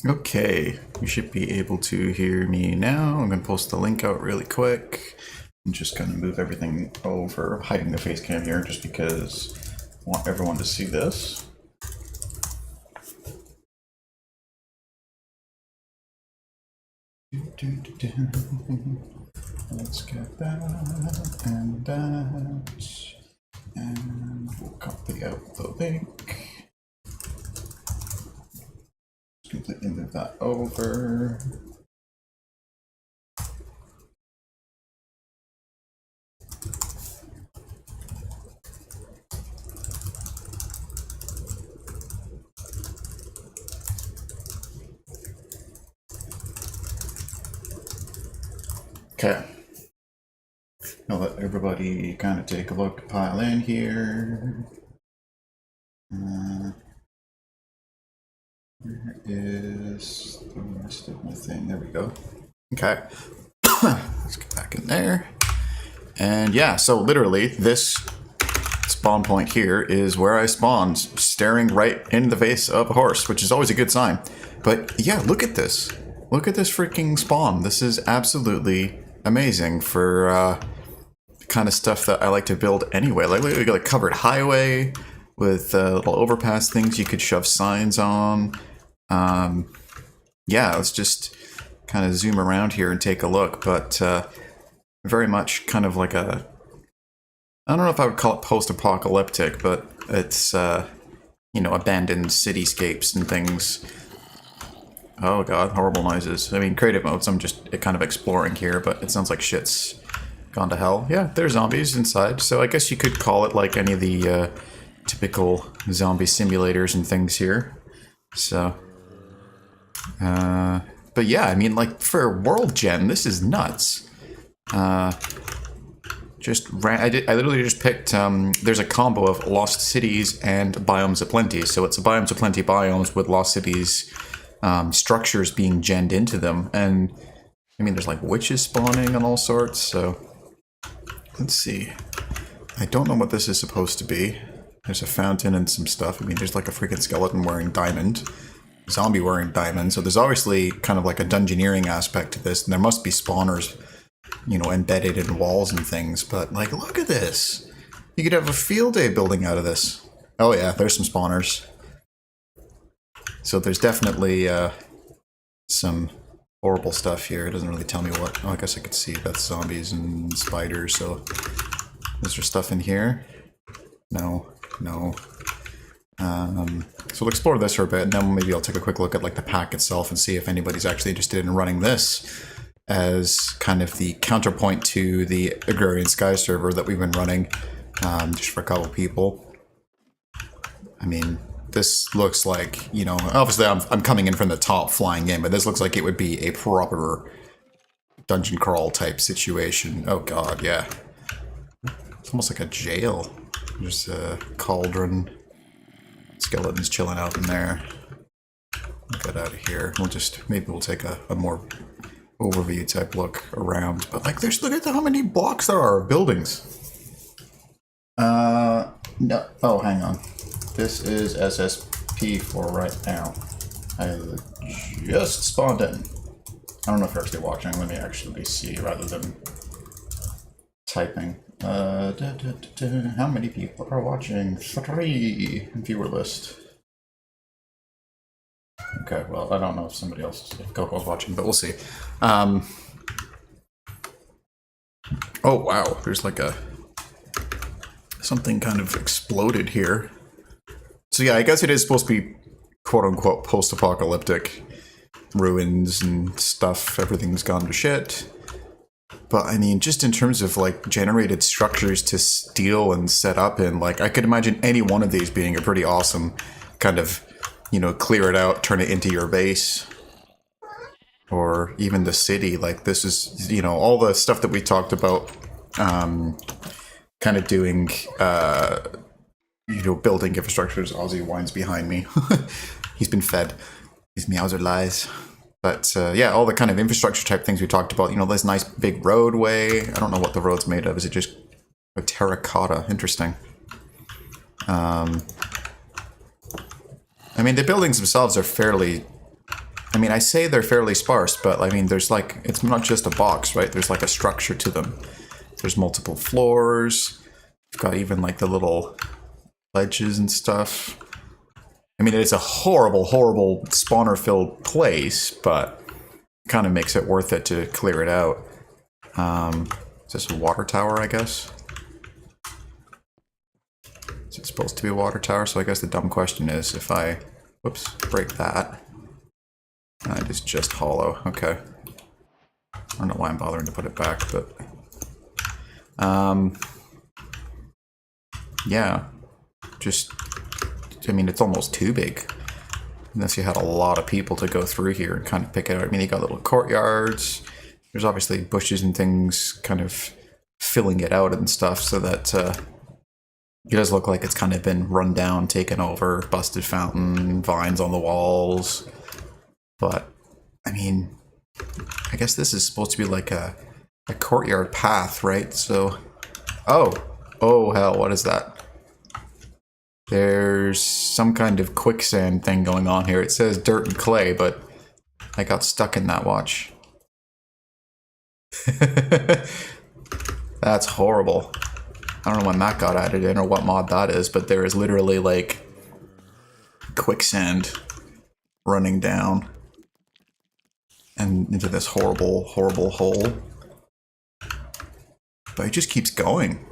Okay, you should be able to hear me now. I'm going to post the link out really quick. I'm just going to move everything over, hiding the face cam here just because I want everyone to see this. Let's get that and that, and we'll copy out the link. Completely move that over. Okay. I'll let everybody kind of take a look, pile in here. Where is the rest of my thing? There we go. Okay. Let's get back in there. And yeah, so literally this spawn point here is where I spawned, staring right in the face of a horse, which is always a good sign. But yeah, look at this. Look at this freaking spawn. This is absolutely amazing for the kind of stuff that I like to build anyway. Like, we got a covered highway with little overpass things you could shove signs on. Yeah, let's just kind of zoom around here and take a look, but very much kind of like a, I don't know if I would call it post-apocalyptic, but it's, you know, abandoned cityscapes and things. Oh god, horrible noises. I mean, creative modes, I'm just kind of exploring here, but it sounds like shit's gone to hell. Yeah, there's zombies inside, so I guess you could call it like any of the typical zombie simulators and things here. So, but yeah, I mean, like, for worldgen, this is nuts. I literally just picked, there's a combo of Lost Cities and Biomes of Plenty. So it's a Biomes of Plenty biomes with Lost Cities structures being genned into them. And, I mean, there's like witches spawning and all sorts, so... Let's see. I don't know what this is supposed to be. There's a fountain and some stuff. I mean, there's like a freaking skeleton wearing diamond. Zombie wearing diamond. So there's obviously kind of like a dungeoneering aspect to this. And there must be spawners, you know, embedded in walls and things. But, like, look at this. You could have a field day building out of this. Oh yeah, there's some spawners. So there's definitely some horrible stuff here. It doesn't really tell me what. Oh, I guess I could see that's zombies and spiders. So is there stuff in here? No, no. So we'll explore this for a bit, and then maybe I'll take a quick look at like the pack itself and see if anybody's actually interested in running this as kind of the counterpoint to the Agrarian Sky server that we've been running, just for a couple people. I mean, this looks like, you know, obviously I'm coming in from the top flying in, but this looks like it would be a proper dungeon crawl type situation. Oh god, yeah. It's almost like a jail. There's a cauldron. Skeletons chilling out in there. Get out of here. Maybe we'll take a more overview type look around. But like, look at how many blocks there are of buildings. No. Oh, hang on. This is SSP for right now. I just spawned in. I don't know if you're actually watching. Let me actually see rather than typing. How many people are watching? 3 viewer list. Okay, well, I don't know if somebody else, if Coco's watching, but we'll see. Oh wow, there's like something kind of exploded here. So yeah, I guess it is supposed to be quote-unquote post-apocalyptic. Ruins and stuff, everything's gone to shit. But I mean, just in terms of like generated structures to steal and set up in, like I could imagine any one of these being a pretty awesome kind of, you know, clear it out, turn it into your base. Or even the city, like this is, you know, all the stuff that we talked about, kind of doing, you know, building infrastructures. Ozzy whines behind me. He's been fed. His meows are lies. But yeah, all the kind of infrastructure type things we talked about, you know, this nice big roadway. I don't know what the road's made of. Is it just a terracotta? Interesting. I mean, the buildings themselves are fairly I mean, I say they're fairly sparse, but I mean, there's like, it's not just a box, right? There's like a structure to them. There's multiple floors. You've got even like the little ledges and stuff. I mean, it's a horrible, horrible spawner-filled place, but it kind of makes it worth it to clear it out. Is this a water tower, I guess? Is it supposed to be a water tower? So I guess the dumb question is if I, whoops, break that. It is just hollow. Okay. I don't know why I'm bothering to put it back, but... yeah. Just... I mean, it's almost too big. Unless you had a lot of people to go through here and kind of pick it out. I mean, you got little courtyards. There's obviously bushes and things kind of filling it out and stuff, so that it does look like it's kind of been run down, taken over, busted fountain, vines on the walls. But, I mean, I guess this is supposed to be like a courtyard path, right? So, oh hell, what is that? There's some kind of quicksand thing going on here. It says dirt and clay, but I got stuck in that, watch. That's horrible. I don't know when that got added in or what mod that is, but there is literally like quicksand running down and into this horrible, horrible hole. But it just keeps going.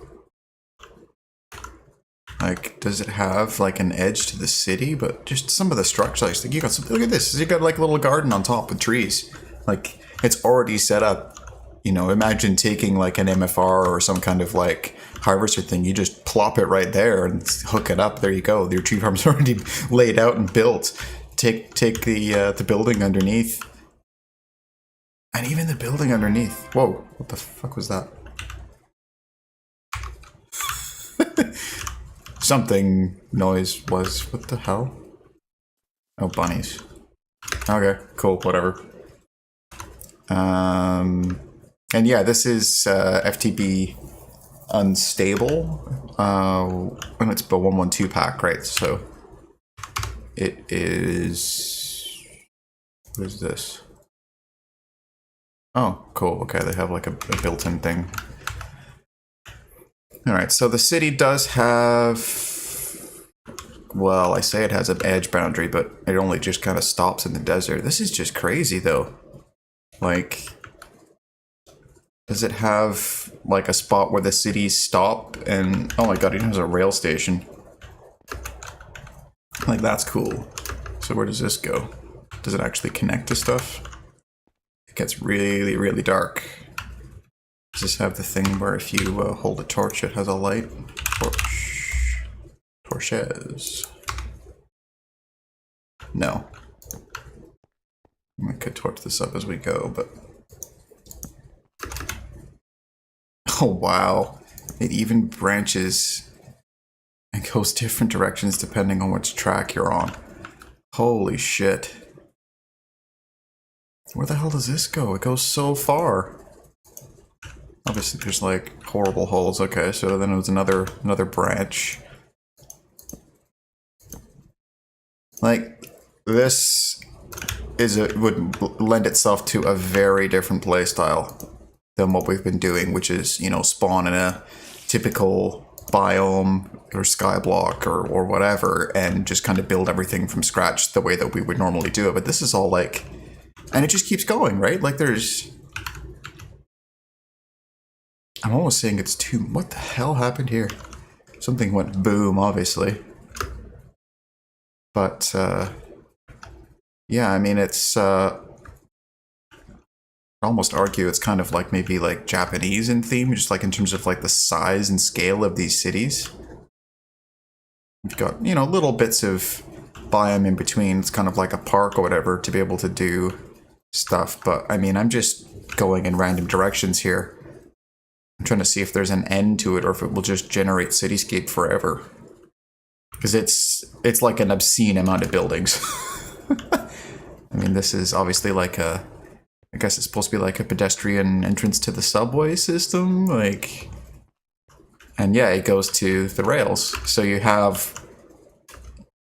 Like, does it have like an edge to the city? But just some of the structures, like you got some, look at this. You got like a little garden on top with trees. Like, it's already set up. You know, imagine taking like an MFR or some kind of like harvester thing. You just plop it right there and hook it up. There you go. Your tree farm's already laid out and built. Take the building underneath. And even the building underneath. Whoa, what the fuck was that? Something noise was, what the hell? Oh, bunnies. Okay, cool, whatever. And yeah, this is FTB Unstable. And it's the 112 pack, right? So it is, what is this? Oh, cool, okay, they have like a built-in thing. Alright, so the city does have, well, I say it has an edge boundary, but it only just kind of stops in the desert. This is just crazy, though. Like, does it have, like, a spot where the cities stop and, oh my god, it has a rail station. Like, that's cool. So where does this go? Does it actually connect to stuff? It gets really, really dark. Does this have the thing where if you hold a torch, it has a light? Torches. No. I could torch this up as we go, but... Oh, wow. It even branches and goes different directions depending on which track you're on. Holy shit. Where the hell does this go? It goes so far. Obviously, there's like horrible holes. Okay, so then it was another branch. Like, this would lend itself to a very different playstyle than what we've been doing, which is, you know, spawn in a typical biome or skyblock or whatever, and just kind of build everything from scratch the way that we would normally do it. But this is all like, and it just keeps going, right? Like there's. I'm almost saying it's too... What the hell happened here? Something went boom, obviously. But, yeah, I mean, it's, I'd almost argue it's kind of like maybe like Japanese in theme, just like in terms of like the size and scale of these cities. You've got, you know, little bits of biome in between. It's kind of like a park or whatever to be able to do stuff. But, I mean, I'm just going in random directions here. I'm trying to see if there's an end to it or if it will just generate cityscape forever. Because it's like an obscene amount of buildings. I mean, this is obviously like a... I guess it's supposed to be like a pedestrian entrance to the subway system. Like... And yeah, it goes to the rails. So you have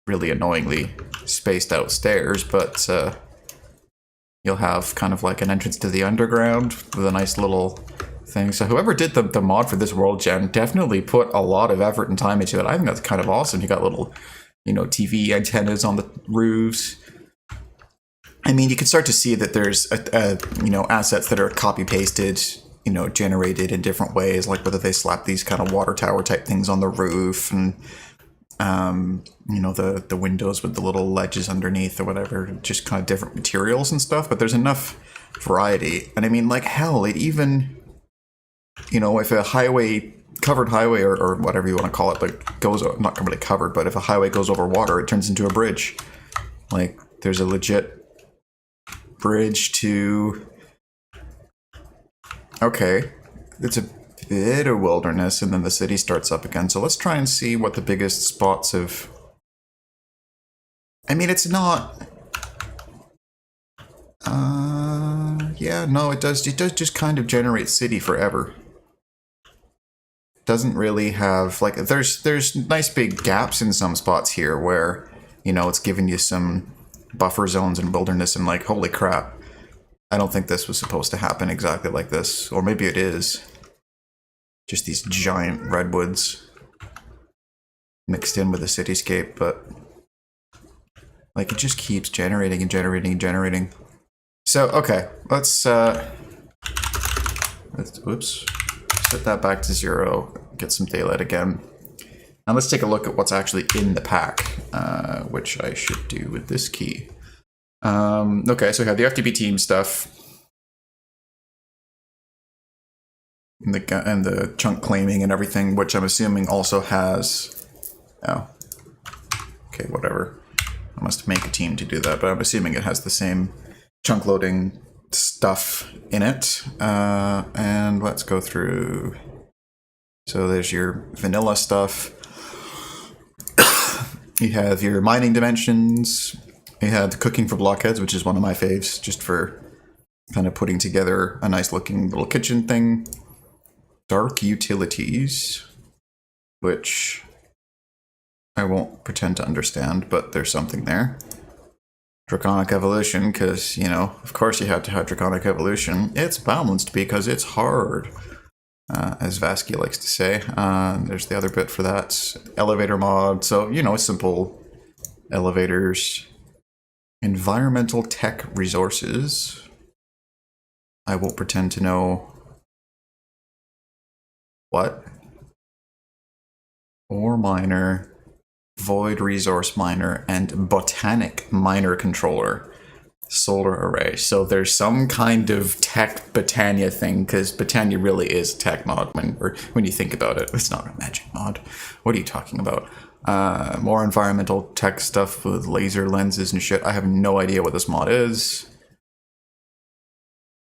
really annoyingly spaced out stairs, but you'll have kind of like an entrance to the underground with a nice little thing. So whoever did the mod for this world gen definitely put a lot of effort and time into it. I think that's kind of awesome. You got little, you know, TV antennas on the roofs. I mean, you can start to see that there's, you know, assets that are copy-pasted, you know, generated in different ways, like whether they slap these kind of water tower type things on the roof and, you know, the windows with the little ledges underneath or whatever, just kind of different materials and stuff, but there's enough variety. And I mean, like, hell, it even, you know, if a covered highway or whatever you want to call it, like goes, not really covered, but if a highway goes over water, it turns into a bridge. Like, there's a legit bridge to... Okay, it's a bit of wilderness, and then the city starts up again. So let's try and see what the biggest spots of... I mean, it's not... yeah, no, it does just kind of generate city forever. Doesn't really have... Like, there's nice big gaps in some spots here where, you know, it's giving you some buffer zones and wilderness, and like, holy crap. I don't think this was supposed to happen exactly like this. Or maybe it is. Just these giant redwoods mixed in with the cityscape, but like it just keeps generating and generating and generating. So, okay, let's oops, set that back to 0, get some daylight again. And let's take a look at what's actually in the pack, which I should do with this key. Okay, so we have the FTB team stuff. And the chunk claiming and everything, which I'm assuming also has... Oh. Okay, whatever. I must make a team to do that, but I'm assuming it has the same chunk loading stuff in it. And let's go through... So there's your vanilla stuff. You have your mining dimensions. You have the cooking for blockheads, which is one of my faves, just for kind of putting together a nice looking little kitchen thing. Dark utilities, which I won't pretend to understand, but there's something there. Draconic evolution, because, you know, of course you have to have draconic evolution. It's balanced because it's hard, as Vasky likes to say. There's the other bit for that. Elevator mod, so, you know, simple elevators. Environmental tech resources. I won't pretend to know what. Ore miner, void resource miner, and botanic miner controller. Solar array. So there's some kind of tech Botania thing, because Botania really is a tech mod when you think about it. It's not a magic mod. What are you talking about? More environmental tech stuff with laser lenses and shit. I have no idea what this mod is,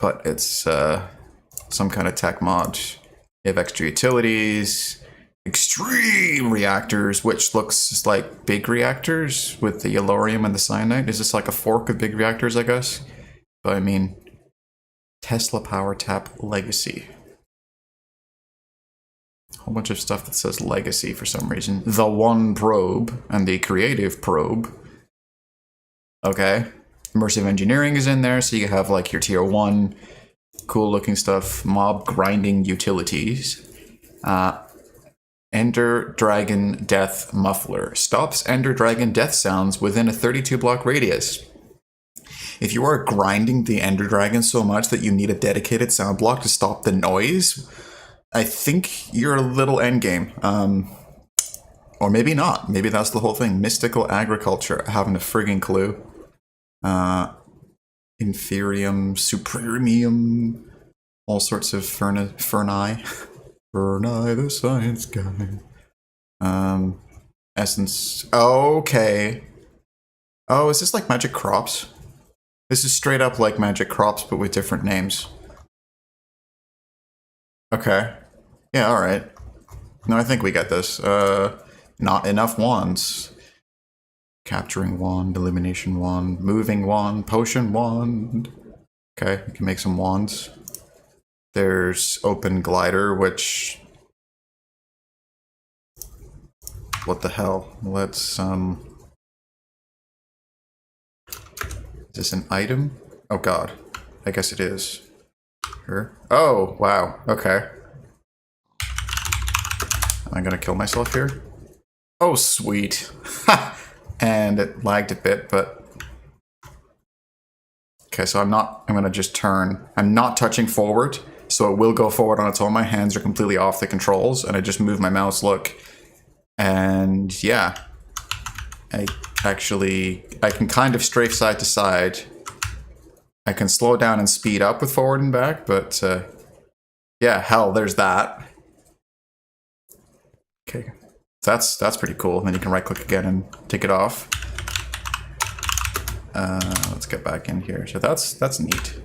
but it's some kind of tech mod. You have extra utilities, extreme reactors, which looks like big reactors with the yellorium and the cyanide. Is this like a fork of big reactors, I guess? But I mean, Tesla Power Tap Legacy. A whole bunch of stuff that says Legacy for some reason. The One Probe and the Creative Probe. Okay. Immersive Engineering is in there, so you have like your tier 1 cool looking stuff. Mob grinding utilities. Ender Dragon Death Muffler. Stops Ender Dragon death sounds within a 32 block radius. If you are grinding the Ender Dragon so much that you need a dedicated sound block to stop the noise, I think you're a little endgame. Or maybe not. Maybe that's the whole thing. Mystical Agriculture. I haven't a frigging clue. Inferium, Supremium, all sorts of Ferni. Ferni the science guy. Essence. Okay. Oh, is this like Magic Crops? This is straight up like Magic Crops, but with different names. Okay. Yeah, alright. No, I think we get this. Not enough wands. Capturing wand, illumination wand, moving wand, potion wand. Okay, we can make some wands. There's open glider, which... What the hell? Let's, Is this an item? Oh god. I guess it is. Here. Oh, wow. Okay. Am I gonna kill myself here? Oh, sweet. And it lagged a bit, but... Okay, so I'm gonna just turn. I'm not touching forward, so it will go forward on its own. My hands are completely off the controls, and I just move my mouse, look. And yeah. I can kind of strafe side to side. I can slow down and speed up with forward and back, but yeah, hell, there's that. Okay, that's pretty cool. And then you can right click again and take it off. Let's get back in here. So that's neat.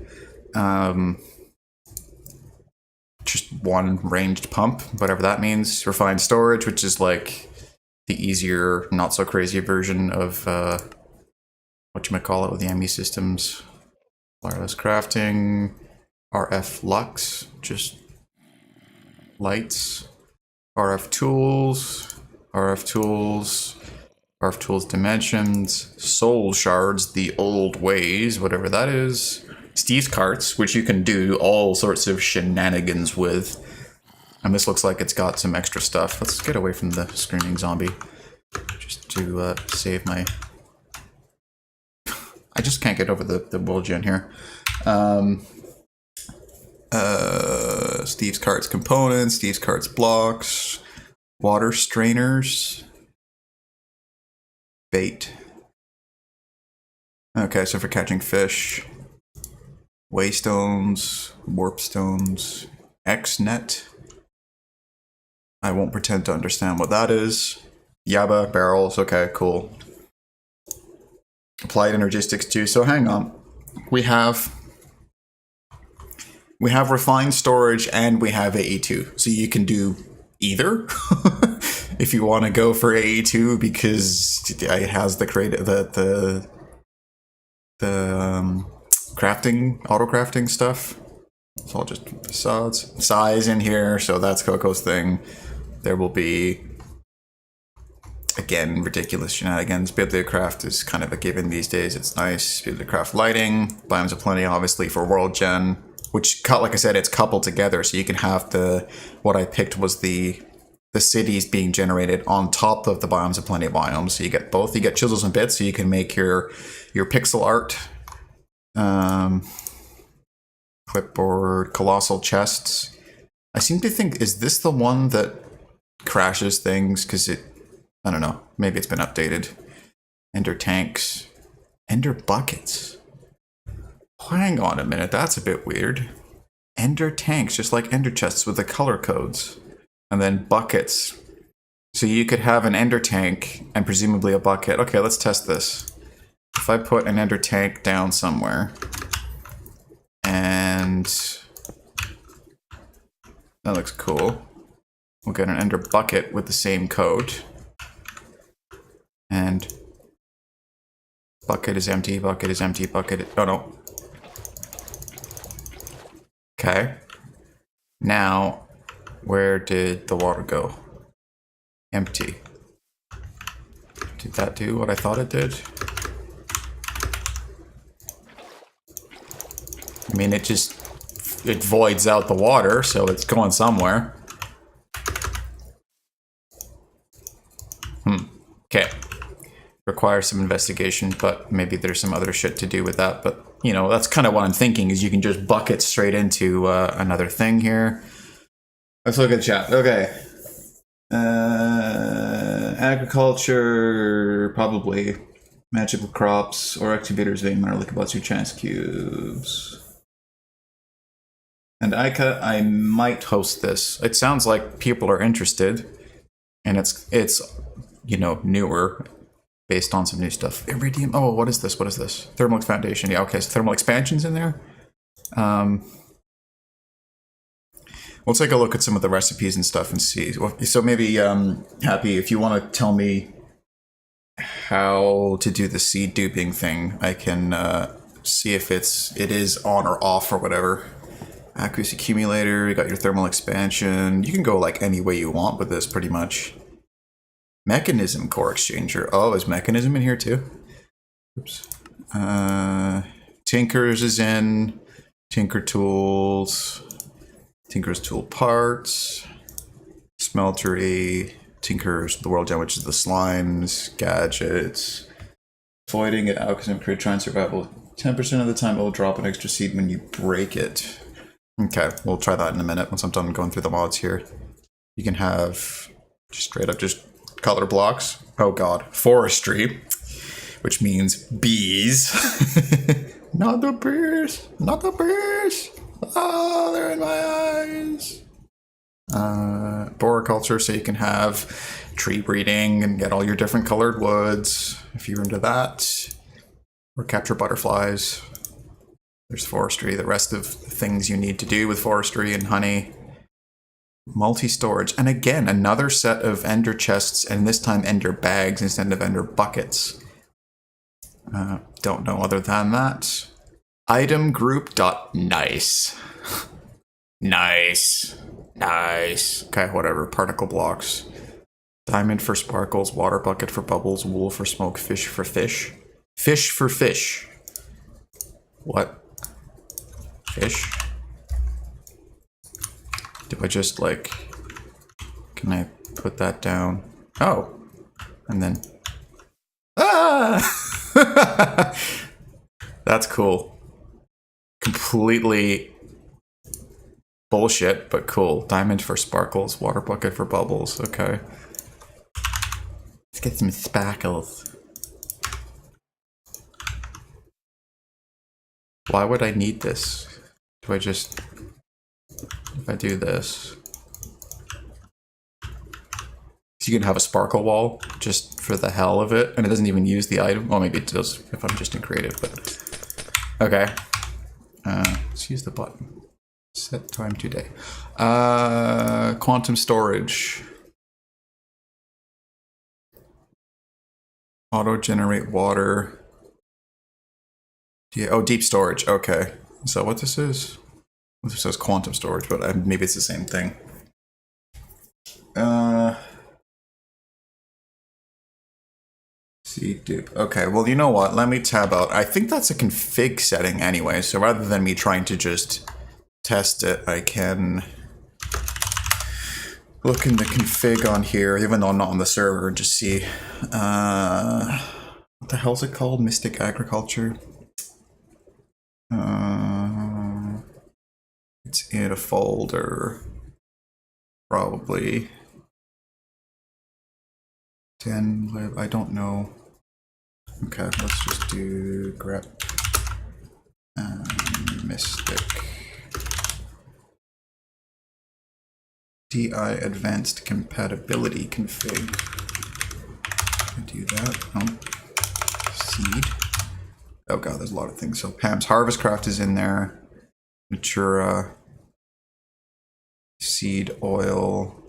Just one ranged pump, whatever that means. Refined storage, which is like the easier, not so crazy version of whatchamacallit with the ME systems. Wireless crafting, RF lux, just lights, RF tools, RF tools, RF tools dimensions, soul shards, the old ways, whatever that is. Steve's carts, which you can do all sorts of shenanigans with. And this looks like it's got some extra stuff. Let's get away from the screaming zombie. Just to save my... I just can't get over the worldgen here. Steve's carts components, Steve's carts blocks, water strainers, bait. Okay, so for catching fish, waystones, warp stones, X-net. I won't pretend to understand what that is. Yaba, barrels, okay, cool. Applied energistics too, so hang on. We have refined storage and we have AE2. So you can do either if you want to go for AE2 because it has the crafting, auto crafting stuff. So I'll just put size in here, so that's Coco's thing. There will be, again, ridiculous shenanigans. Bibliocraft is kind of a given these days. It's nice. Bibliocraft lighting, biomes of plenty, obviously for worldgen, which, like I said, it's coupled together. So you can have what I picked was the cities being generated on top of the biomes of plenty biomes. So you get both. You get chisels and bits, so you can make your pixel art. Clipboard, colossal chests. I seem to think, is this the one that crashes things? Because I don't know. Maybe it's been updated. Ender tanks. Ender buckets. Hang on a minute. That's a bit weird. Ender tanks, just like ender chests with the color codes. And then buckets. So you could have an ender tank and presumably a bucket. Okay, let's test this. If I put an ender tank down somewhere. And that looks cool. We'll get an ender bucket with the same code. And bucket is empty, bucket is empty, bucket. Oh no. Okay. Now, where did the water go? Empty. Did that do what I thought it did? I mean, it voids out the water, so it's going somewhere. Okay. Requires some investigation, but maybe there's some other shit to do with that. But, you know, that's kind of what I'm thinking, is you can just bucket straight into another thing here. Let's look at the chat. Okay. Agriculture, probably. Magical crops, or activators, vein minor liquid chance cubes. And Ica, I might host this. It sounds like people are interested, and it's you know, newer, based on some new stuff. Iridium. Oh, what is this? What is this? Thermal foundation. Yeah, okay. So thermal expansion's in there. We'll take a look at some of the recipes and stuff and see. So maybe, Happy, if you want to tell me how to do the seed duping thing, I can see if it is on or off or whatever. Aqueous accumulator, you got your thermal expansion. You can go like any way you want with this, pretty much. Mechanism core exchanger. Oh, is mechanism in here too? Oops. 2 Tinkers is in. Tinker tools. Tinker's tool parts. Smeltery. Tinker's the world gem, which is the slimes. Gadgets. Voiding it out because crit try and survival. 10% of the time it will drop an extra seed when you break it. Okay, we'll try that in a minute once I'm done going through the mods here. You can have just straight up just color blocks. Oh god, forestry, which means bees. Not the bees, not the bees. Oh, they're in my eyes. Boriculture, so you can have tree breeding and get all your different colored woods if you're into that. Or capture butterflies. There's forestry, the rest of the things you need to do with forestry and honey. Multi-storage, and again, another set of ender chests, and this time ender bags instead of ender buckets. Don't know other than that. Item group dot nice. Nice. Nice. Okay, whatever. Particle blocks. Diamond for sparkles, water bucket for bubbles, wool for smoke, fish for fish. Fish for fish. What? Fish? Do I just like... Can I put that down? Oh! And then... Ah! That's cool. Completely bullshit, but cool. Diamond for sparkles, water bucket for bubbles. Okay. Let's get some sparkles. Why would I need this? Do I just... If I do this... So you can have a sparkle wall just for the hell of it, and it doesn't even use the item. Well, maybe it does if I'm just in creative, but... Okay. Let's use the button. Set time today. Quantum storage. Auto-generate water. Yeah, oh, deep storage. Okay. Is that what this is? This says quantum storage, but maybe it's the same thing. Seed dupe. Okay, well, you know what? Let me tab out. I think that's a config setting anyway, so rather than me trying to just test it, I can look in the config on here, even though I'm not on the server, and just see. What the hell's it called? Mystic Agriculture? It's in a folder. Probably. 10, I don't know. Okay, let's just do grep and mystic. DI advanced compatibility config. I do that. Oh. Seed. Oh god, there's a lot of things. So Pam's Harvestcraft is in there. Natura. Seed oil.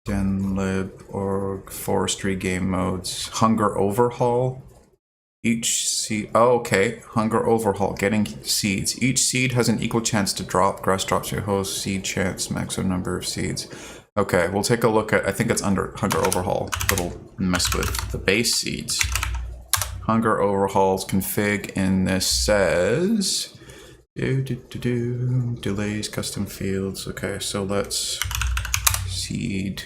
Denlib, org, forestry game modes. Hunger overhaul. Each seed. Oh, okay. Hunger overhaul. Getting seeds. Each seed has an equal chance to drop. Grass drops your host. Seed chance. Maximum number of seeds. Okay, we'll take a look at. I think it's under Hunger overhaul. It'll mess with the base seeds. Hunger overhauls config in this says. Delays custom fields. Okay, so let's. Seed.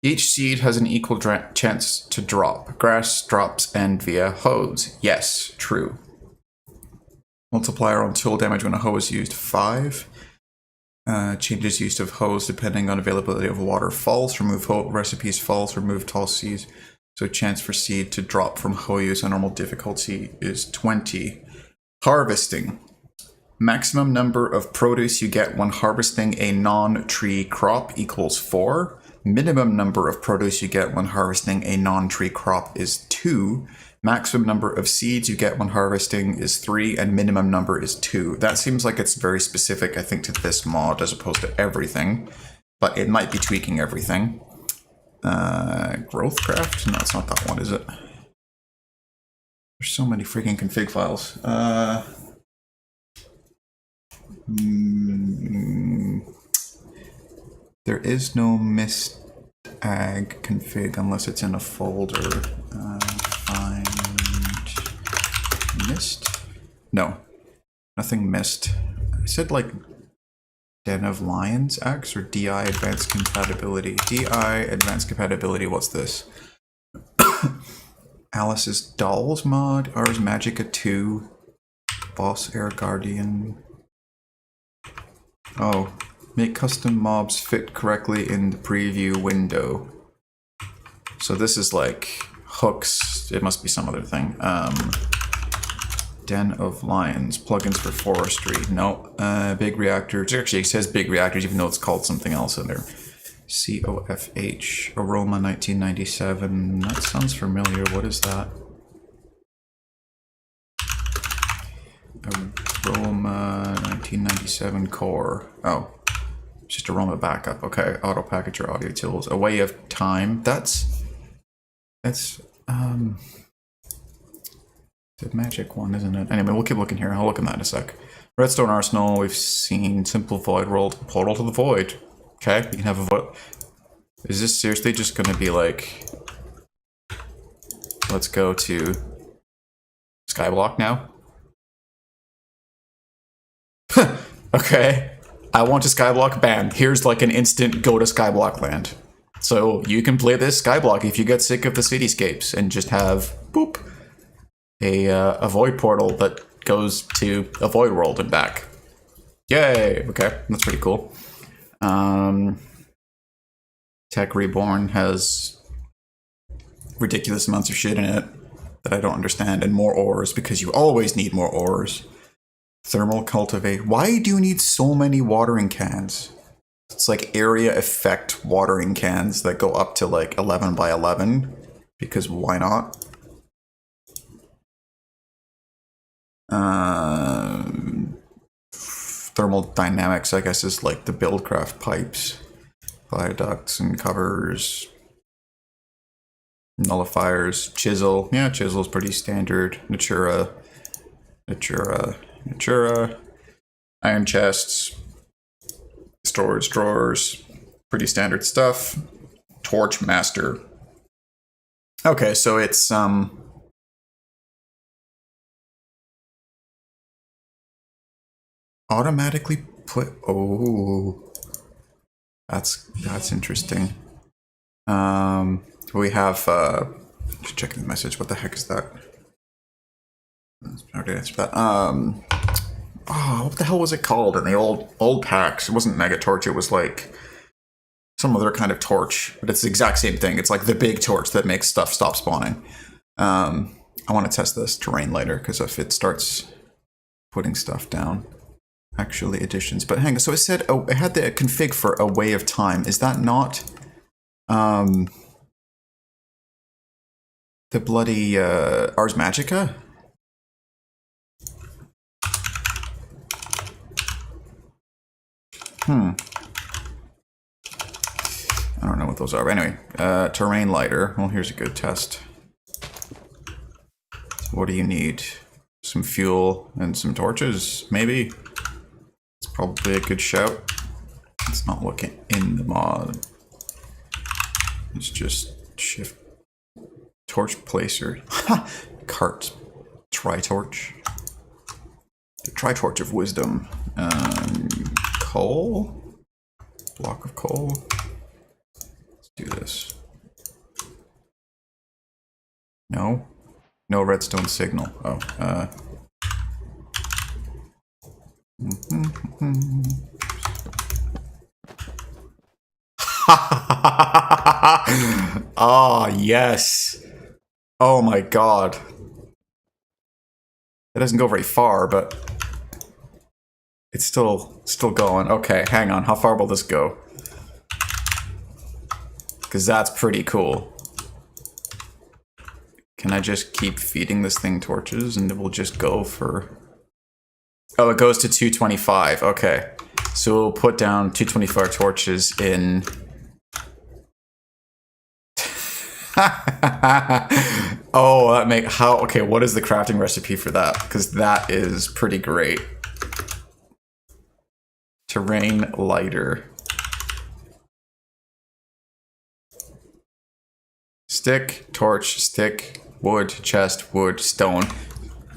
Each seed has an equal chance to drop. Grass drops and via hose. Yes, true. Multiplier on tool damage when a hoe is used, 5. Changes use of hose depending on availability of water. False, remove hoe recipes. False, remove tall seeds. So chance for seed to drop from hoe use on normal difficulty is 20. Harvesting. Maximum number of produce you get when harvesting a non-tree crop equals 4. Minimum number of produce you get when harvesting a non-tree crop is 2. Maximum number of seeds you get when harvesting is 3, and minimum number is 2. That seems like it's very specific, I think, to this mod as opposed to everything, but it might be tweaking everything. Growthcraft? No, it's not that one, is it? There's so many freaking config files. There is no mist ag config unless it's in a folder. Find mist. No. Nothing missed. I said like Den of Lions X or DI Advanced Compatibility. DI Advanced Compatibility, what's this? Alice's Dolls mod, Ars Magica 2, Boss Air Guardian. Oh, make custom mobs fit correctly in the preview window. So this is like hooks, it must be some other thing. Den of Lions, plugins for forestry. No, big reactors. Actually, it says big reactors, even though it's called something else in there. COFH, Aroma 1997. That sounds familiar. What is that? Aroma 1997 core. Oh, just Aroma backup. Okay, auto packager, audio tools. A way of time. That's the magic one, isn't it? Anyway, we'll keep looking here. I'll look at that in a sec. Redstone Arsenal, we've seen Simple Void World, Portal to the Void. Okay, you can have a void. Is this seriously just gonna be like, let's go to Skyblock now? Okay, I want to Skyblock ban. Here's like an instant go to Skyblock land. So you can play this Skyblock if you get sick of the cityscapes and just have, boop, a void portal that goes to a void world and back. Yay! Okay, that's pretty cool. Tech Reborn has ridiculous amounts of shit in it that I don't understand, and more ores because you always need more ores. Thermal Cultivate. Why do you need so many watering cans? It's like area effect watering cans that go up to like 11 by 11 because why not? Thermal Dynamics, I guess, is like the Buildcraft pipes, viaducts and covers, nullifiers, chisel. Yeah, chisel's pretty standard. Natura, iron chests, storage drawers, pretty standard stuff. Torch master. Okay, so it's automatically put. Oh, that's interesting. We have just checking the message. What the heck is that? Okay, answer that. Oh, what the hell was it called in the old packs? It wasn't Mega Torch. It was like some other kind of torch, but it's the exact same thing. It's like the big torch that makes stuff stop spawning. I want to test this terrain lighter because if it starts putting stuff down. Actually additions, but hang on. So it said it had the config for a way of time. Is that not the bloody Ars Magica? I don't know what those are. But anyway, terrain lighter. Well, here's a good test. What do you need? Some fuel and some torches, maybe. Probably a good shout. It's not looking in the mod. It's just shift torch placer. Cart. Tri-torch. The tri-torch of wisdom. Coal. Block of coal. Let's do this. No. No redstone signal. Oh, Ah, yes. Oh my god. It doesn't go very far, but it's still going. Okay, hang on. How far will this go? Because that's pretty cool. Can I just keep feeding this thing torches and it will just go for... Oh, it goes to 225. Okay. So we'll put down 225 torches in... Oh, that make... How... Okay, what is the crafting recipe for that? Because that is pretty great. Terrain lighter. Stick, torch, stick, wood, chest, wood, stone.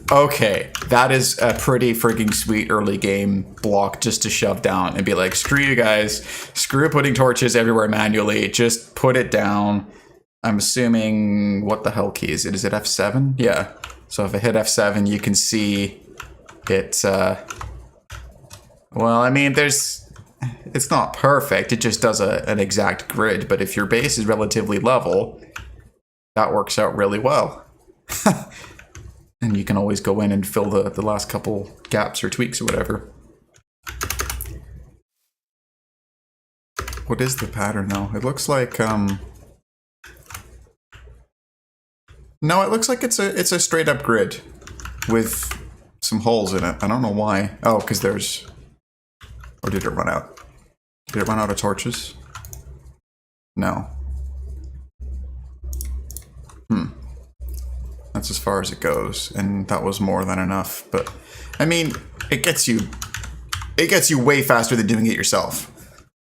Okay, that is a pretty freaking sweet early game block just to shove down and be like, screw you guys, screw putting torches everywhere manually, just put it down. I'm assuming, what the hell key is it? Is it F7? Yeah. So if I hit F7, you can see it, well, I mean, it's not perfect, it just does an exact grid, but if your base is relatively level, that works out really well. And you can always go in and fill the last couple gaps or tweaks or whatever. What is the pattern though? It looks like no, it looks like it's a straight up grid with some holes in it. I don't know why. Oh, because there's, or did it run out? Did it run out of torches? No. That's as far as it goes, and that was more than enough. But I mean, it gets you way faster than doing it yourself.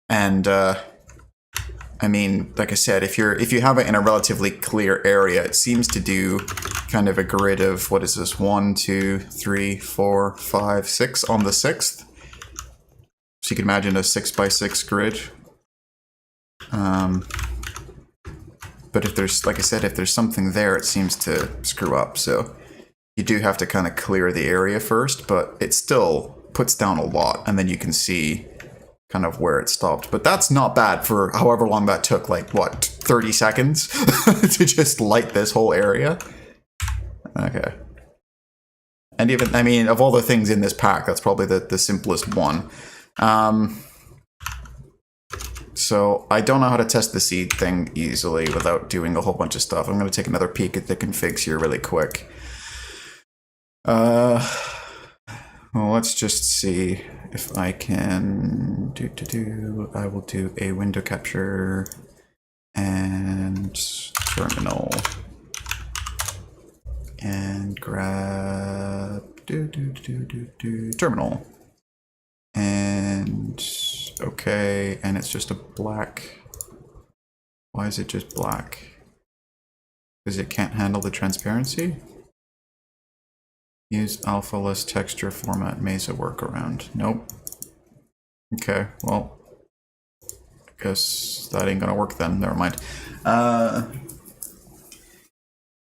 And I mean, like I said, if you have it in a relatively clear area, it seems to do kind of a grid of, what is this, 1, 2, 3, 4, 5, 6 on the 6th. So you can imagine a 6x6 grid. But if there's, like I said, if there's something there, it seems to screw up. So you do have to kind of clear the area first, but it still puts down a lot, and then you can see kind of where it stopped. But that's not bad for however long that took, like, what, 30 seconds to just light this whole area? Okay. And even, I mean, of all the things in this pack, that's probably the simplest one. So I don't know how to test the seed thing easily without doing a whole bunch of stuff. I'm going to take another peek at the configs here really quick. Well, let's just see if I can I will do a window capture and terminal and grab terminal. And okay, and it's just a black. Why is it just black? Because it can't handle the transparency? Use alpha-less texture format Mesa workaround. Nope. Okay, well, I guess that ain't gonna work then. Never mind.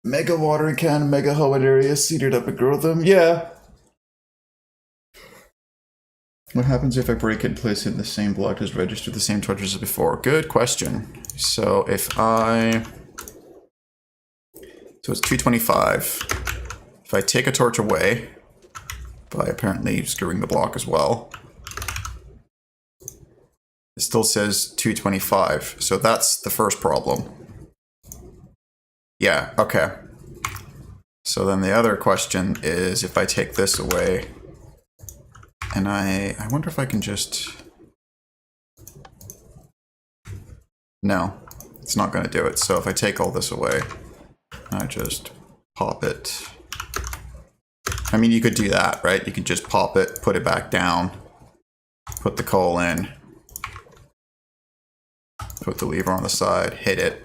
Mega watering can, mega hoe area, seeded up and grow them. Yeah. What happens if I break it and place it in the same block as register the same torches as before? Good question. So if I... So it's 225. If I take a torch away, by apparently screwing the block as well, it still says 225. So that's the first problem. Yeah, okay. So then the other question is, if I take this away, and I wonder if I can just... No, it's not going to do it. So if I take all this away, I just pop it. I mean, you could do that, right? You could just pop it, put it back down, put the coal in, put the lever on the side, hit it.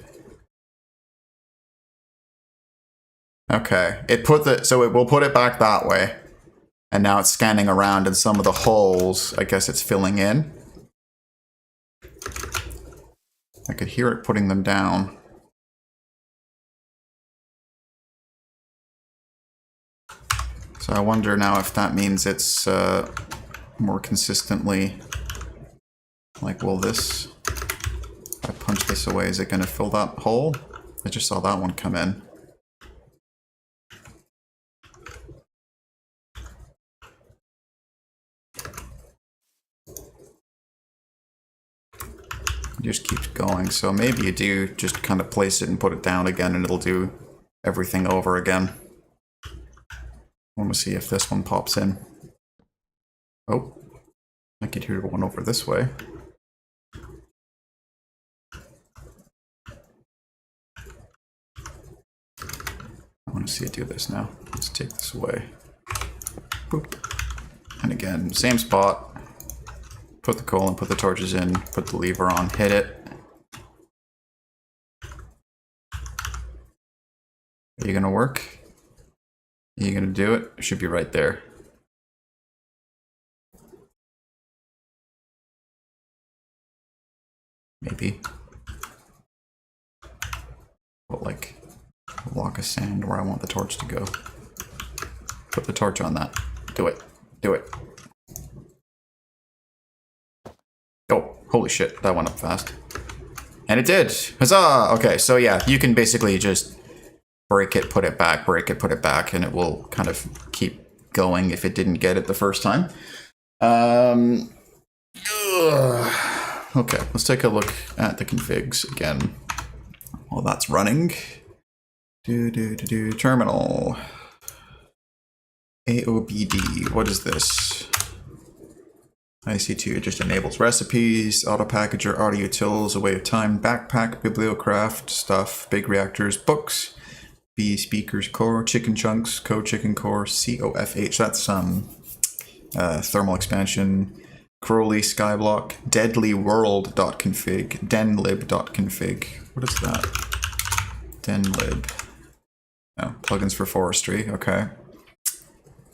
Okay, it put the, so it will put it back that way. And now it's scanning around, and some of the holes, I guess it's filling in. I could hear it putting them down. So I wonder now if that means it's more consistently, like, will this, if I punch this away, is it going to fill that hole? I just saw that one come in. It just keeps going, so maybe you do just kind of place it and put it down again, and it'll do everything over again. I want to see if this one pops in. Oh, I could hear one over this way. I want to see it do this now. Let's take this away. Boop. And again, same spot. Put the coal and put the torches in, put the lever on, hit it. Are you gonna work? You gonna do it? It should be right there. Maybe. Put like a block of sand where I want the torch to go. Put the torch on that. Do it. Do it. Oh, holy shit, that went up fast. And it did! Huzzah! Okay, so yeah, you can basically just break it, put it back, break it, put it back, and it will kind of keep going if it didn't get it the first time. Okay, let's take a look at the configs again. While that's running. Terminal. AOBD, what is this? IC2 just enables recipes, auto packager, audio utils, a way of time, backpack, bibliocraft, stuff, big reactors, books, B speakers core, chicken chunks, chicken core, COFH, that's thermal expansion, Crowley skyblock, deadlyworld.config, denlib.config. What is that? Denlib. Oh, plugins for forestry, okay.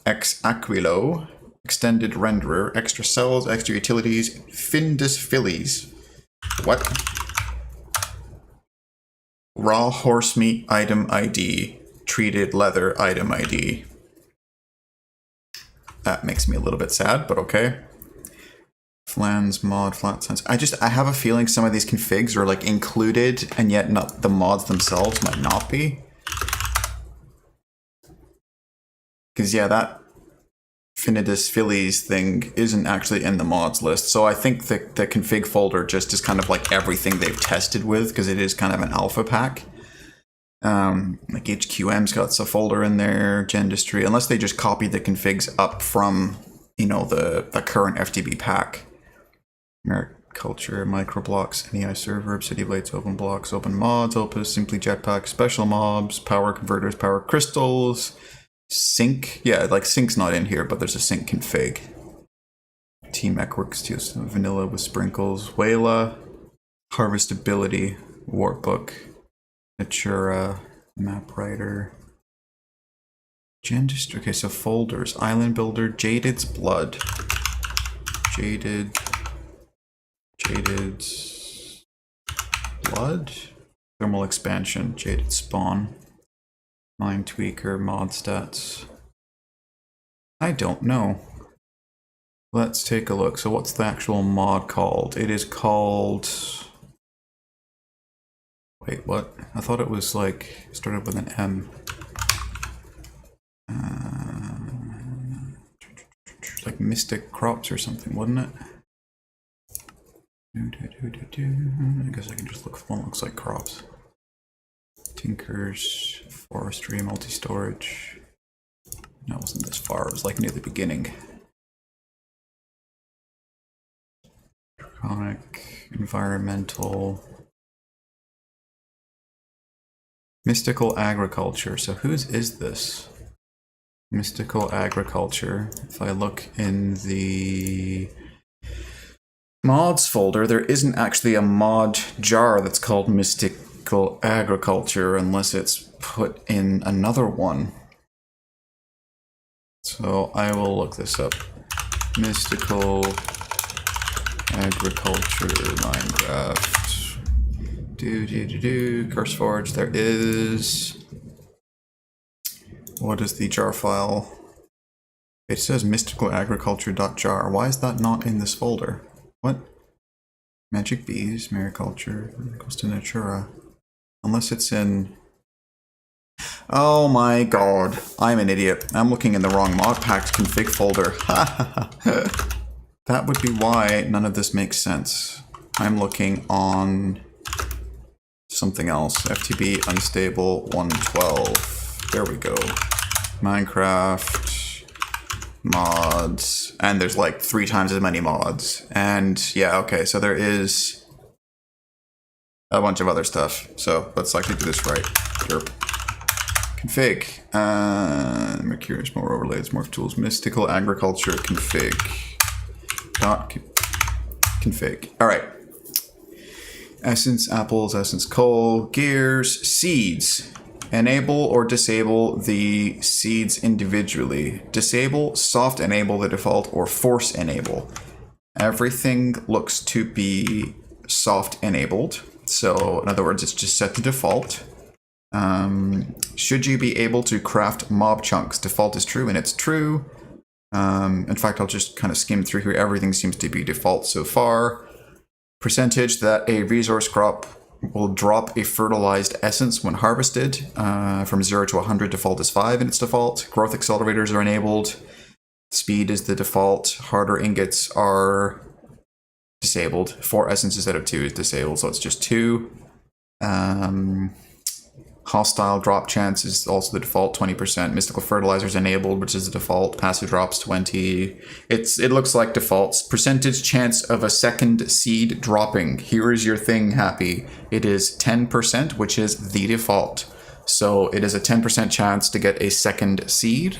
Xaquilo, extended renderer, extra cells, extra utilities, Findus Phillies. What? Raw horse meat item ID, treated leather item ID. That makes me a little bit sad, but okay. Flans mod flat sense. I have a feeling some of these configs are like included and yet not the mods themselves might not be. Because yeah, that Finidus Phillies thing isn't actually in the mods list. So I think the config folder just is kind of like everything they've tested with, because it is kind of an alpha pack. Like HQM's got a folder in there, Gendistry, unless they just copied the configs up from, you know, the current FTB pack. Merit Culture, Microblocks, NEI Server, City Blades, Open Blocks, Open Mods, Opus, Simply Jetpack, Special Mobs, Power Converters, Power Crystals, Sync. Yeah, like Sync's not in here, but there's a Sync config. Team Equworks, too, so Vanilla with Sprinkles, Wayla, Harvestability, Workbook, Natura, Map Writer, Gendistry. Okay, so folders, Island Builder, Jaded's Blood, Jaded's Blood, Thermal Expansion, Jaded Spawn, Mind Tweaker, Mod Stats. I don't know. Let's take a look. So what's the actual mod called? It is called... Wait, what? I thought it was like, started with an M. Like Mystic Crops or something, wasn't it? I guess I can just look for one looks like crops. Tinkers, Forestry, Multi-Storage. No, it wasn't this far, it was like near the beginning. Draconic, Environmental. Mystical Agriculture. So whose is this? Mystical Agriculture. If I look in the mods folder, there isn't actually a mod jar that's called Mystical Agriculture unless it's put in another one. So I will look this up. Mystical Agriculture Minecraft. CurseForge, there is. What is the jar file? It says mysticalagriculture.jar. Why is that not in this folder? What? Magic Bees, Mariculture, goes to Natura. Unless it's in... Oh my god, I'm an idiot. I'm looking in the wrong mod packs config folder. That would be why none of this makes sense. I'm looking on something else. FTB Unstable 112. There we go. Minecraft mods. And there's like 3 times as many mods. And yeah, okay, so there is a bunch of other stuff. So let's likely do this right. Derp. Config. Mercurius, more overlays, morph tools, mystical agriculture config. Config. All right. Essence, apples, essence, coal, gears, seeds. Enable or disable the seeds individually. Disable, soft enable the default, or force enable. Everything looks to be soft enabled. So in other words, it's just set to default. Should you be able to craft mob chunks? Default is true, and it's true. In fact, I'll just kind of skim through here. Everything seems to be default so far. Percentage that a resource crop will drop a fertilized essence when harvested. From 0 to 100, default is 5 in its default. Growth accelerators are enabled. Speed is the default. Harder ingots are disabled. 4 essences out of 2 is disabled, so it's just 2. Hostile drop chance is also the default, 20%. Mystical fertilizers enabled, which is the default. Passive drops 20. It looks like defaults. Percentage chance of a second seed dropping. Here is your thing, Happy. It is 10%, which is the default. So it is a 10% chance to get a second seed.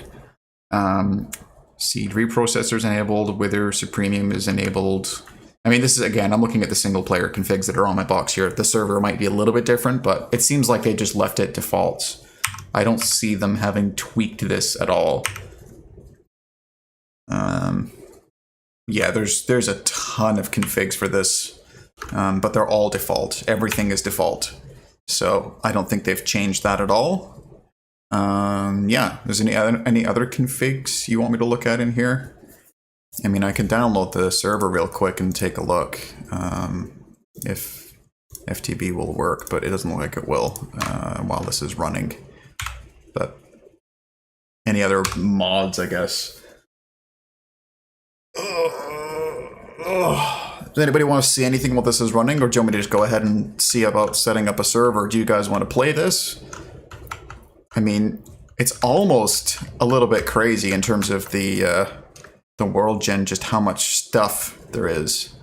Seed reprocessors enabled. Wither Supremium is enabled. I mean, this is, again, I'm looking at the single player configs that are on my box here. The server might be a little bit different, but it seems like they just left it default. I don't see them having tweaked this at all. Yeah, there's a ton of configs for this, but they're all default. Everything is default. So I don't think they've changed that at all. Yeah, there's any other configs you want me to look at in here? I mean, I can download the server real quick and take a look if FTB will work, but it doesn't look like it will while this is running. But any other mods, I guess. Does anybody want to see anything while this is running, or do you want me to just go ahead and see about setting up a server? Do you guys want to play this? I mean, it's almost a little bit crazy in terms of the worldgen, just how much stuff there is.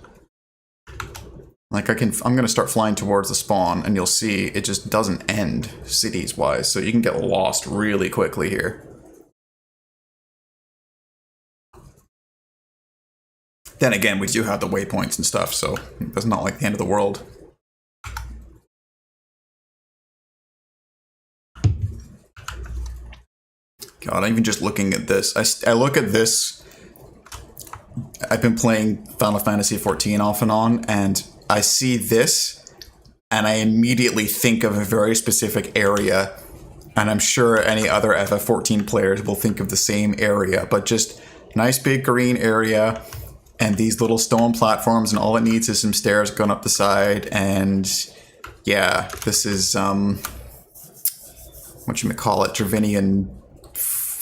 Like I'm gonna start flying towards the spawn, and you'll see it just doesn't end cities wise, so you can get lost really quickly here. Then again, we do have the waypoints and stuff, so it's not like the end of the world. God, I'm even just looking at this. I look at this. I've been playing Final Fantasy XIV off and on, and I see this, and I immediately think of a very specific area, and I'm sure any other FF14 players will think of the same area, but just nice big green area, and these little stone platforms, and all it needs is some stairs going up the side, and yeah, this is, whatchamacallit, Dravinian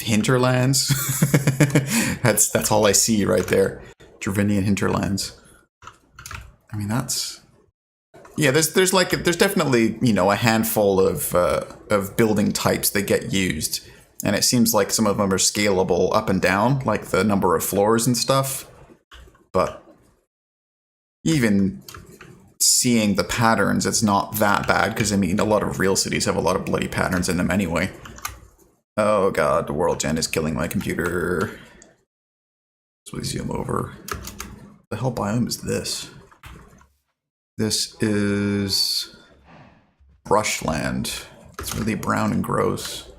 hinterlands. that's all I see right there. Dravinian hinterlands. I mean, that's, yeah, there's definitely, you know, a handful of building types that get used, and it seems like some of them are scalable up and down, like the number of floors and stuff. But even seeing the patterns, it's not that bad, because I mean, a lot of real cities have a lot of bloody patterns in them anyway. Oh god, the worldgen is killing my computer. So we zoom over. The hell biome is this? This is brushland. It's really brown and gross.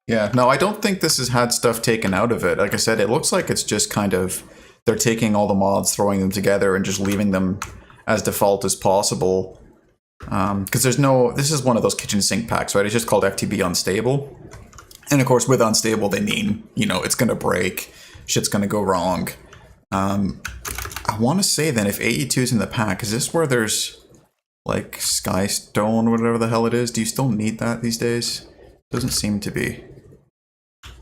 Yeah, no, I don't think this has had stuff taken out of it. Like I said, it looks like it's just kind of, they're taking all the mods, throwing them together, and just leaving them as default as possible. Because there's no, this is one of those kitchen sink packs, right? It's just called FTB Unstable. And of course, with unstable, they mean, you know, it's going to break, shit's going to go wrong. I want to say then, if AE2 is in the pack, is this where there's like Skystone, whatever the hell it is? Do you still need that these days? Doesn't seem to be.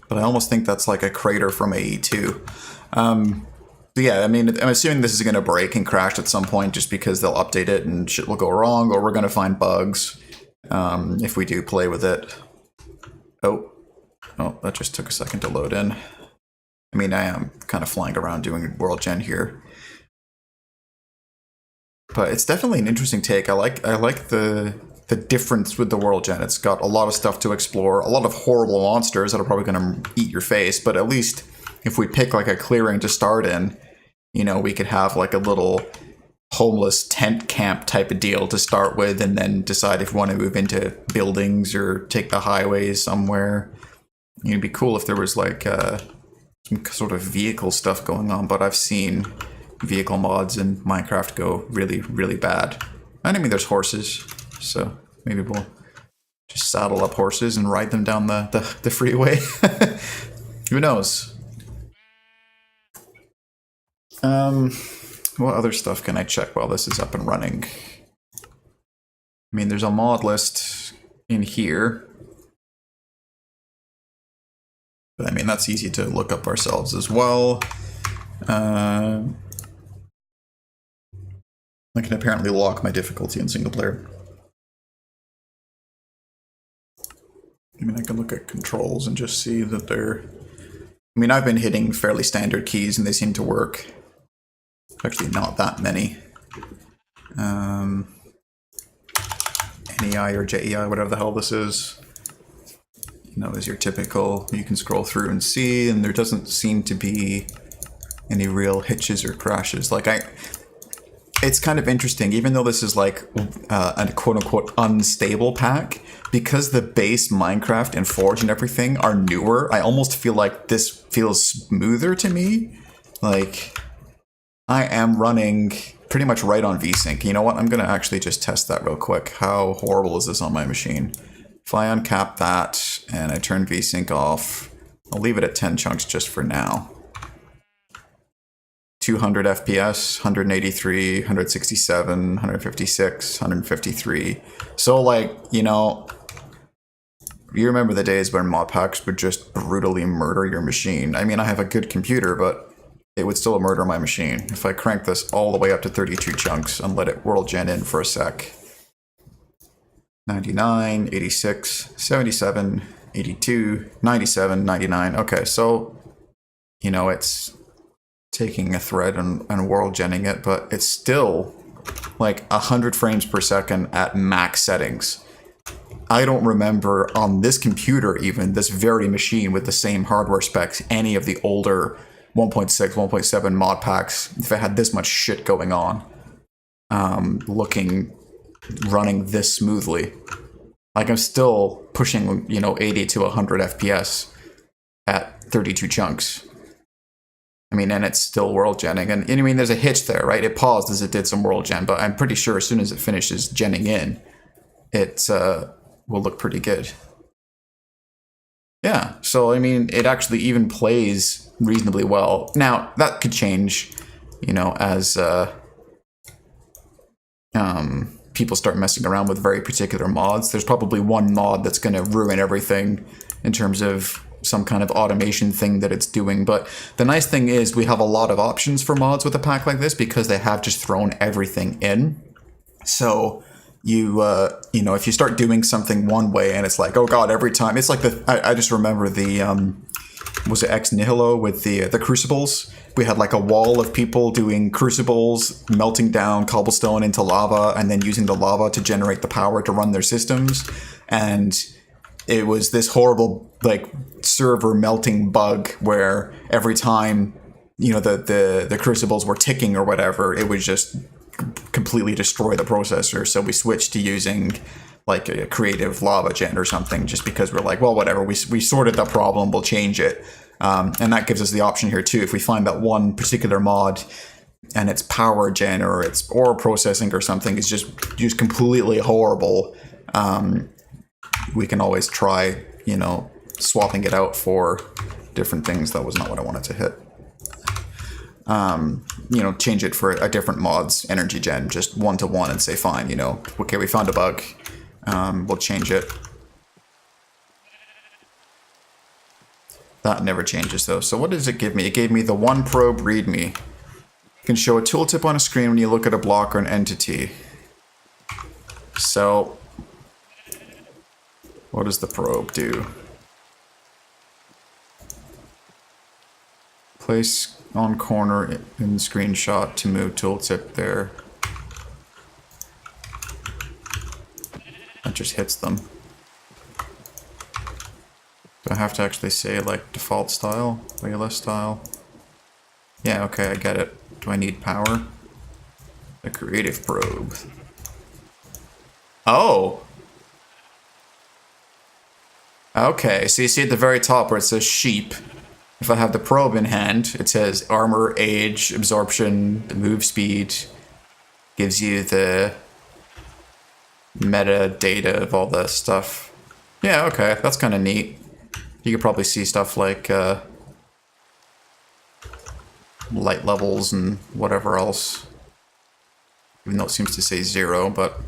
But I almost think that's like a crater from AE2. But yeah, I mean, I'm assuming this is going to break and crash at some point just because they'll update it and shit will go wrong, or we're going to find bugs if we do play with it. Oh, that just took a second to load in. I mean, I am kind of flying around doing worldgen here. But it's definitely an interesting take. I like the difference with the worldgen. It's got a lot of stuff to explore, a lot of horrible monsters that are probably going to eat your face, but at least if we pick like a clearing to start in, you know, we could have like a little homeless tent camp type of deal to start with, and then decide if we want to move into buildings or take the highways somewhere. It'd be cool if there was like some sort of vehicle stuff going on, but I've seen vehicle mods in Minecraft go really, really bad. And I mean, there's horses, so maybe we'll just saddle up horses and ride them down the freeway. Who knows? What other stuff can I check while this is up and running? I mean, there's a mod list in here. But I mean, that's easy to look up ourselves as well. I can apparently lock my difficulty in single player. I mean, I can look at controls and just see that they're... I mean, I've been hitting fairly standard keys and they seem to work. Actually, not that many. NEI or JEI, whatever the hell this is. You know, is your typical, you can scroll through and see, and there doesn't seem to be any real hitches or crashes. Like, it's kind of interesting, even though this is like a quote-unquote unstable pack, because the base Minecraft and Forge and everything are newer, I almost feel like this feels smoother to me. Like, I am running pretty much right on VSync. You know what? I'm going to actually just test that real quick. How horrible is this on my machine? If I uncap that and I turn VSync off, I'll leave it at 10 chunks just for now. 200 FPS, 183, 167, 156, 153. So, like, you know, you remember the days when mod packs would just brutally murder your machine. I mean, I have a good computer, but it would still murder my machine. If I crank this all the way up to 32 chunks and let it worldgen in for a sec. 99, 86, 77, 82, 97, 99. Okay, so, you know, it's taking a thread and worldgenning it, but it's still like 100 frames per second at max settings. I don't remember on this computer, even this very machine with the same hardware specs, any of the older 1.6, 1.7 mod packs, if it had this much shit going on, running this smoothly. Like, I'm still pushing, you know, 80 to 100 FPS at 32 chunks. I mean, and it's still worldgenning. And I mean, there's a hitch there, right? It paused as it did some worldgen, but I'm pretty sure as soon as it finishes genning in, it will look pretty good. Yeah, so I mean, it actually even plays reasonably well. Now, that could change, you know, as people start messing around with very particular mods. There's probably one mod that's going to ruin everything in terms of some kind of automation thing that it's doing. But the nice thing is we have a lot of options for mods with a pack like this because they have just thrown everything in. So you know, if you start doing something one way and it's like, oh god, every time, it's like I just remember the was it Ex Nihilo with the crucibles? We had like a wall of people doing crucibles, melting down cobblestone into lava, and then using the lava to generate the power to run their systems. And it was this horrible like server melting bug where every time, you know, the crucibles were ticking or whatever, it would just completely destroy the processor. So we switched to using like a creative lava gen or something, just because we're like, well, whatever, we sorted the problem, we'll change it. And that gives us the option here too. If we find that one particular mod and its power gen or its ore processing or something is just completely horrible, we can always try, you know, swapping it out for different things. That was not what I wanted to hit. You know, change it for a different mod's energy gen, just 1-to-1, and say, fine, you know, okay, we found a bug, we'll change it. That never changes though. So what does it give me? It gave me the one probe readme. You can show a tooltip on a screen when you look at a block or an entity. So what does the probe do? Place on corner in the screenshot to move tooltip there. That just hits them. Do I have to actually say like default style, regular style? Yeah, okay, I get it. Do I need power? The creative probe. Oh. Okay, so you see at the very top where it says sheep. If I have the probe in hand, it says armor, age, absorption, the move speed. Gives you the metadata of all the stuff. Yeah, okay, that's kind of neat. You could probably see stuff like light levels and whatever else. Even though it seems to say 0, but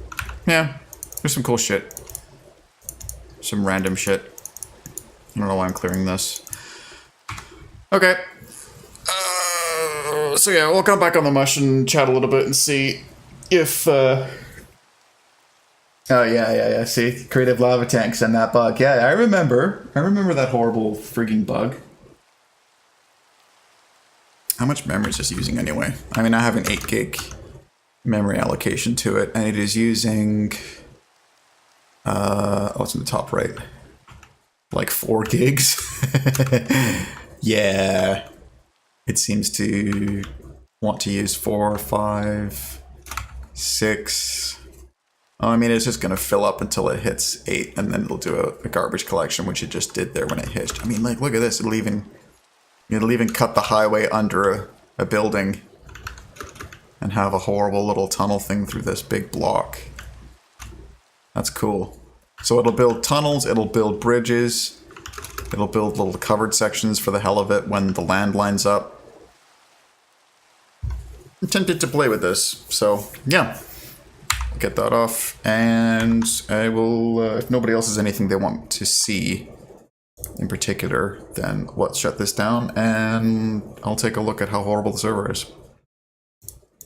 yeah, there's some cool shit. Some random shit. I don't know why I'm clearing this. Okay. So yeah, we'll come back on the mush and chat a little bit and see if... Oh, yeah. See? Creative lava tanks and that bug. Yeah, I remember. I remember that horrible frigging bug. How much memory is this using anyway? I mean, I have an 8 gig memory allocation to it, and it is using... oh, it's in the top right. Like 4 gigs. Yeah. It seems to want to use 4, 5, 6. Oh, I mean, it's just going to fill up until it hits 8, and then it'll do a garbage collection, which it just did there when it hit. I mean, like, look at this. It'll even cut the highway under a building and have a horrible little tunnel thing through this big block. That's cool. So it'll build tunnels, it'll build bridges, it'll build little covered sections for the hell of it when the land lines up. I'm tempted to play with this, so yeah. Get that off, and I will, if nobody else has anything they want to see in particular, then let's shut this down, and I'll take a look at how horrible the server is.